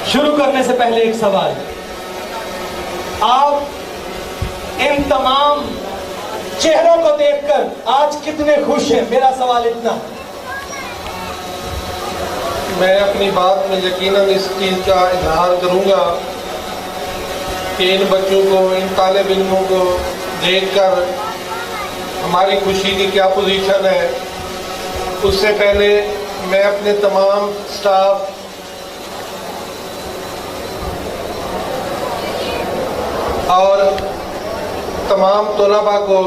شروع کرنے سے پہلے ایک سوال، آپ ان تمام چہروں کو دیکھ کر آج کتنے خوش ہیں؟ میرا سوال اتنا۔ میں اپنی بات میں یقیناً اس چیز کا اظہار کروں گا کہ ان بچوں کو، ان طالب علموں کو دیکھ کر ہماری خوشی کی کیا پوزیشن ہے۔ اس سے پہلے میں اپنے تمام سٹاف اور تمام طلباء کو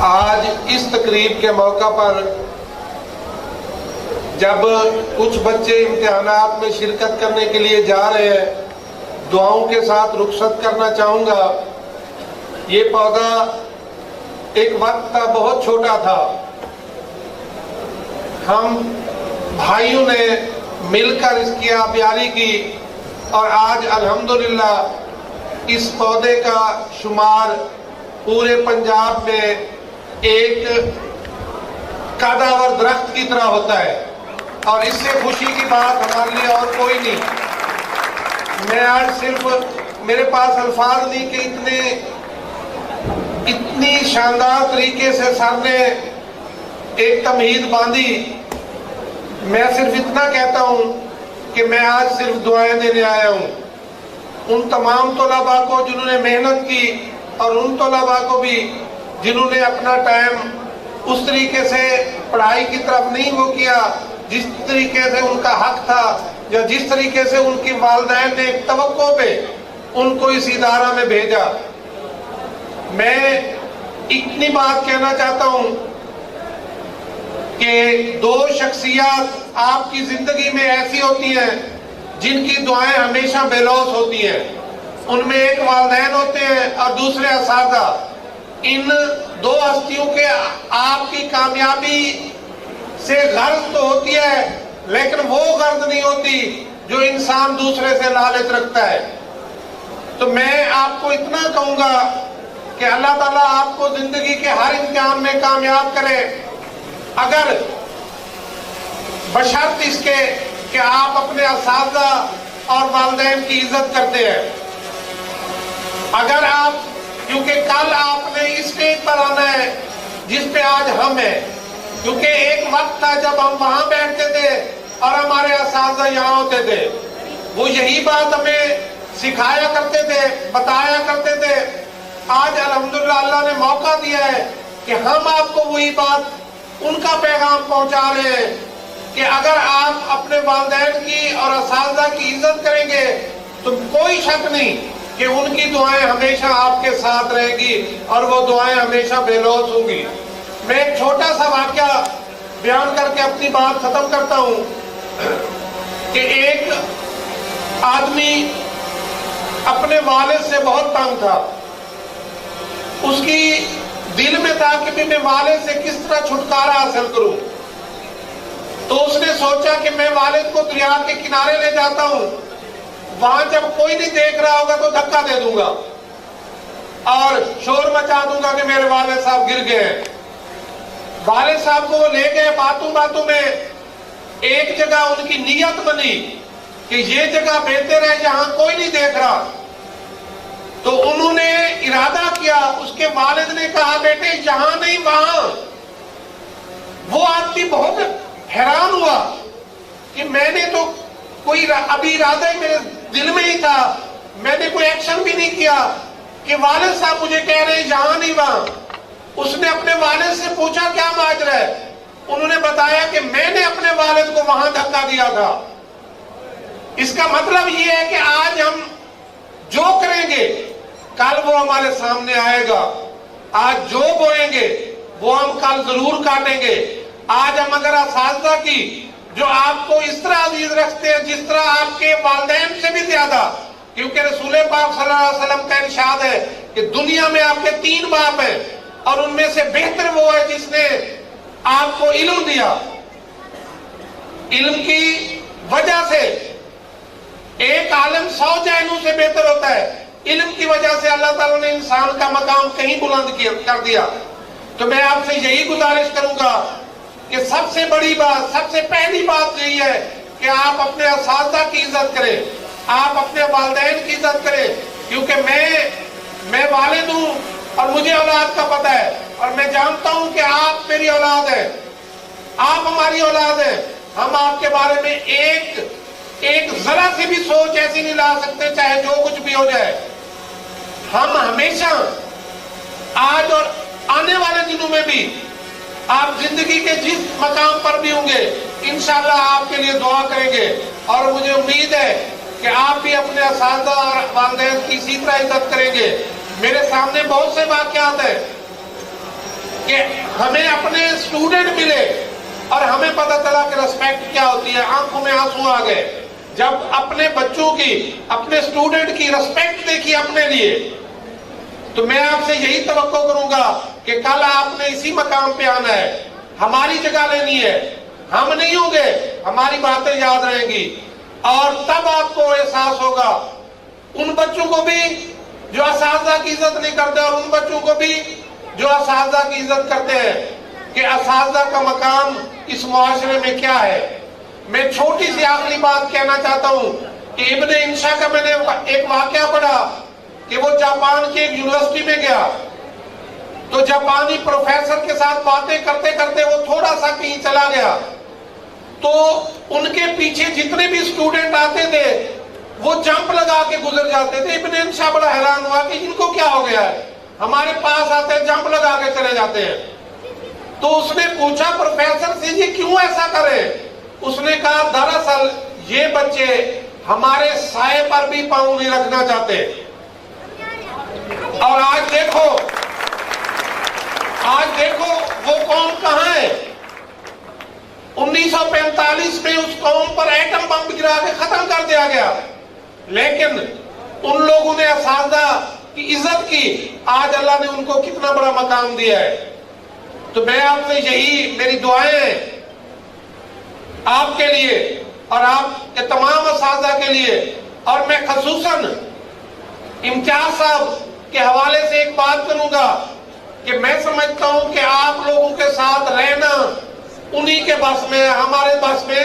آج اس تقریب کے موقع پر، جب کچھ بچے امتحانات میں شرکت کرنے کے لیے جا رہے ہیں، دعاؤں کے ساتھ رخصت کرنا چاہوں گا۔ یہ پودا ایک وقت تھا بہت چھوٹا تھا، ہم بھائیوں نے مل کر اس کی آبیاری کی اور آج الحمدللہ اس پودے کا شمار پورے پنجاب میں ایک قداور درخت کی طرح ہوتا ہے، اور اس سے خوشی کی بات ہمارے لیے اور کوئی نہیں۔ میں آج صرف، میرے پاس الفاظ نہیں کہ اتنی شاندار طریقے سے سر نے ایک تمہید باندھی۔ میں صرف اتنا کہتا ہوں کہ میں آج صرف دعائیں دینے آیا ہوں ان تمام طلباء کو جنہوں نے محنت کی، اور ان طلباء کو بھی جنہوں نے اپنا ٹائم اس طریقے سے پڑھائی کی طرف نہیں وہ کیا جس طریقے سے ان کا حق تھا، یا جس طریقے سے ان کی والدین نے ایک توقع پہ ان کو اس ادارہ میں بھیجا۔ میں اتنی بات کہنا چاہتا ہوں کہ دو شخصیات آپ کی زندگی میں ایسی ہوتی ہیں جن کی دعائیں ہمیشہ بے لوث ہوتی ہیں۔ ان میں ایک والدین ہوتے ہیں اور دوسرے اساتذہ۔ ان دو ہستیوں کے آپ کی کامیابی سے غرض تو ہوتی ہے، لیکن وہ غرض نہیں ہوتی جو انسان دوسرے سے لالچ رکھتا ہے۔ تو میں آپ کو اتنا کہوں گا کہ اللہ تعالیٰ آپ کو زندگی کے ہر امتحان میں کامیاب کرے، اگر بشرط اس کے کہ آپ اپنے اساتذہ اور والدین کی عزت کرتے ہیں۔ اگر آپ، کیونکہ کل آپ نے اس اسٹیج پر آنا ہے جس پہ آج ہم ہیں، کیونکہ ایک وقت تھا جب ہم وہاں بیٹھتے تھے اور ہمارے اساتذہ یہاں ہوتے تھے، وہ یہی بات ہمیں سکھایا کرتے تھے، بتایا کرتے تھے۔ آج الحمدللہ اللہ نے موقع دیا ہے کہ ہم آپ کو وہی بات، ان کا پیغام پہنچا رہے ہیں کہ اگر آپ اپنے والدین کی اور اساتذہ کی عزت کریں گے تو کوئی شک نہیں کہ ان کی دعائیں ہمیشہ آپ کے ساتھ رہیں گی اور وہ دعائیں ہمیشہ بے لوث ہوں گی۔ میں ایک چھوٹا سا واقعہ بیان کر کے اپنی بات ختم کرتا ہوں کہ ایک آدمی اپنے والد سے بہت تنگ تھا۔ اس کی دل میں تھا کہ میں والد سے کس طرح چھٹکارا حاصل کروں۔ تو اس نے سوچا کہ میں والد کو دریا کے کنارے لے جاتا ہوں، وہاں جب کوئی نہیں دیکھ رہا ہوگا تو دھکا دے دوں گا اور شور مچا دوں گا کہ میرے والد صاحب گر گئے ہیں۔ والد صاحب کو وہ لے گئے، باتوں باتوں میں ایک جگہ ان کی نیت بنی کہ یہ جگہ بہتر ہے جہاں کوئی نہیں دیکھ رہا۔ تو انہوں نے ارادہ کیا، اس کے والد نے کہا بیٹے یہاں نہیں وہاں۔ وہ آدمی بہت حیران ہوا کہ میں نے تو کوئی ابھی ارادہ ہی میرے دل میں ہی تھا، میں نے کوئی ایکشن بھی نہیں کیا کہ والد صاحب مجھے کہہ رہے ہیں یہاں نہیں وہاں۔ اس نے اپنے والد سے پوچھا کیا ماجرا ہے؟ انہوں نے بتایا کہ میں نے اپنے والد کو وہاں دھکا دیا تھا۔ اس کا مطلب یہ ہے کہ آج ہم جو کریں گے کل وہ ہمارے سامنے آئے گا، آج جو بوئیں گے وہ ہم کل ضرور کاٹیں گے۔ آج ہم اگر اساتذہ کی جو آپ کو اس طرح عزیز رکھتے ہیں جس طرح آپ کے والدین سے بھی زیادہ، کیونکہ رسول پاک صلی اللہ علیہ وسلم کا ارشاد ہے کہ دنیا میں آپ کے 3 باپ ہیں اور ان میں سے بہتر وہ ہے جس نے آپ کو علم دیا۔ علم کی وجہ سے ایک عالم 100 جہنوں سے بہتر ہوتا ہے۔ علم کی وجہ سے اللہ تعالیٰ نے انسان کا مقام کہیں بلند کر دیا۔ تو میں آپ سے یہی گزارش کروں گا کہ سب سے بڑی بات، سب سے پہلی بات یہی ہے کہ کہ آپ اپنے اساتذہ کی عزت کریں, آپ اپنے والدین کی عزت کریں, کیونکہ میں والد ہوں اور مجھے اولاد کا پتہ ہے, اور میں جانتا ہوں کہ آپ میری اولاد ہیں, آپ ہماری اولاد ہیں. ہم آپ کے بارے میں ایک ذرا سی بھی سوچ ایسی نہیں لا سکتے, چاہے جو کچھ بھی ہو جائے. ہم ہمیشہ آج اور آنے والے دنوں میں بھی آپ زندگی کے جس مقام پر بھی ہوں گے انشاءاللہ آپ کے لیے دعا کریں گے, اور مجھے امید ہے کہ آپ بھی اپنے اساتذہ اور والدین کی اسی طرح عزت کریں گے. میرے سامنے بہت سے واقعات ہیں کہ ہمیں اپنے اسٹوڈنٹ ملے اور ہمیں پتہ چلا کہ ریسپیکٹ کیا ہوتی ہے, آنکھوں میں آنسو آ گئے جب اپنے بچوں کی, اپنے اسٹوڈنٹ کی ریسپیکٹ دیکھی اپنے لیے. تو میں آپ سے یہی توقع کروں گا کہ کل آپ نے اسی مقام پہ آنا ہے, ہماری جگہ لینی ہے. ہم نہیں ہوں گے, ہماری باتیں یاد رہیں گی, اور تب آپ کو احساس ہوگا ان بچوں کو بھی جو اساتذہ کی عزت نہیں کرتے اور ان بچوں کو بھی جو اساتذہ کی عزت کرتے ہیں کہ اساتذہ کا مقام اس معاشرے میں کیا ہے. میں چھوٹی سی آخری بات کہنا چاہتا ہوں کہ ابن انشا کا میں نے ایک واقعہ پڑھا کہ وہ جاپان کی ایک یونیورسٹی میں گیا, تو جاپانی پروفیسر کے ساتھ باتیں کرتے کرتے وہ تھوڑا سا کہیں چلا گیا, تو ان کے پیچھے جتنے بھی اسٹوڈنٹ آتے تھے وہ جمپ لگا کے گزر جاتے تھے. ابن انشا بڑا حیران ہوا کہ ان کو کیا ہو گیا ہے, ہمارے پاس آتے ہیں جمپ لگا کے چلے جاتے ہیں. تو اس نے پوچھا پروفیسر سے یہ کیوں ایسا کرے؟ اس نے کہا دراصل یہ بچے ہمارے سائے پر بھی پاؤں نہیں رکھنا چاہتے. اور آج دیکھو وہ قوم کہاں ہے. 1945 میں اس قوم پر ایٹم بم گرا کے ختم کر دیا گیا, لیکن ان لوگوں نے اساتذہ کی عزت کی, آج اللہ نے ان کو کتنا بڑا مقام دیا ہے. تو میں آپ سے یہی میری دعائیں ہیں آپ کے لیے اور آپ کے تمام اساتذہ کے لیے, اور میں خصوصاً امتیاز صاحب کے حوالے سے ایک بات کروں گا کہ میں سمجھتا ہوں کہ آپ لوگوں کے ساتھ رہنا انہی کے بس میں, ہمارے بس میں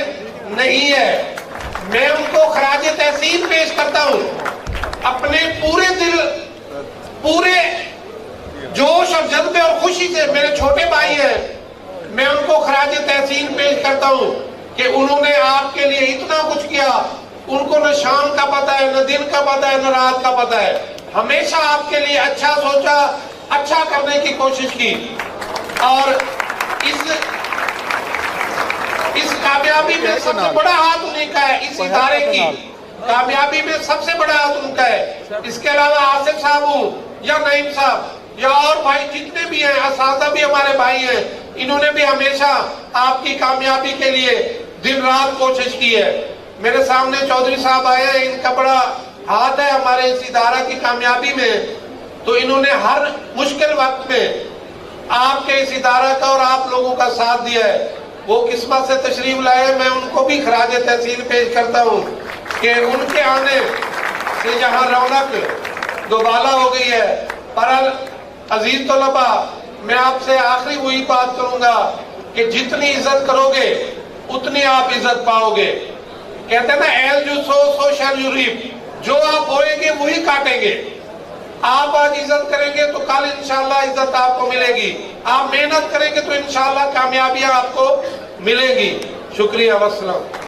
نہیں ہے. میں ان کو خراج تحسین پیش کرتا ہوں, اپنے پورے دل, پورے جوش اور جذبے اور خوشی سے. میرے چھوٹے بھائی ہیں, میں ان کو خراج تحسین پیش کرتا ہوں کہ انہوں نے آپ کے لیے اتنا کچھ کیا. ان کو نہ شام کا پتہ ہے, نہ دن کا پتہ ہے, نہ رات کا پتہ ہے. ہمیشہ آپ کے لیے اچھا سوچا, اچھا کرنے کی کوشش کی, اور اس کامیابی میں سب سے بڑا ہاتھ انہیں کا ہے. اس ادارے کی کامیابی میں سب سے بڑا ہاتھ ان کا ہے. اس کے علاوہ آصف صاحب ہوں یا نعیم صاحب یا اور بھائی جتنے بھی ہیں, اساتذہ بھی ہمارے بھائی ہیں, انہوں نے بھی ہمیشہ آپ کی کامیابی کے لیے دن رات کوشش کی ہے. میرے سامنے چودھری صاحب آئے ہیں, ان کا بڑا ہاتھ ہے ہمارے اس ادارہ کی کامیابی میں. تو انہوں نے ہر مشکل وقت میں آپ کے اس ادارہ کا اور آپ لوگوں کا ساتھ دیا ہے. وہ قسمت سے تشریف لائے, میں ان کو بھی خراج تحسین پیش کرتا ہوں کہ ان کے آنے سے جہاں رونق دوبالا ہو گئی ہے. پر عزیز طلبہ, میں آپ سے آخری وہی بات کروں گا کہ جتنی عزت کرو گے اتنی آپ عزت پاؤ گے. کہتے ہیں نا, ایل جو سو شیل یو ریپ, جو آپ بوئیں گے وہی کاٹیں گے. آپ آج عزت کریں گے تو کل انشاءاللہ عزت آپ کو ملے گی. آپ محنت کریں گے تو انشاءاللہ کامیابیاں آپ کو ملیں گی. شکریہ, والسلام.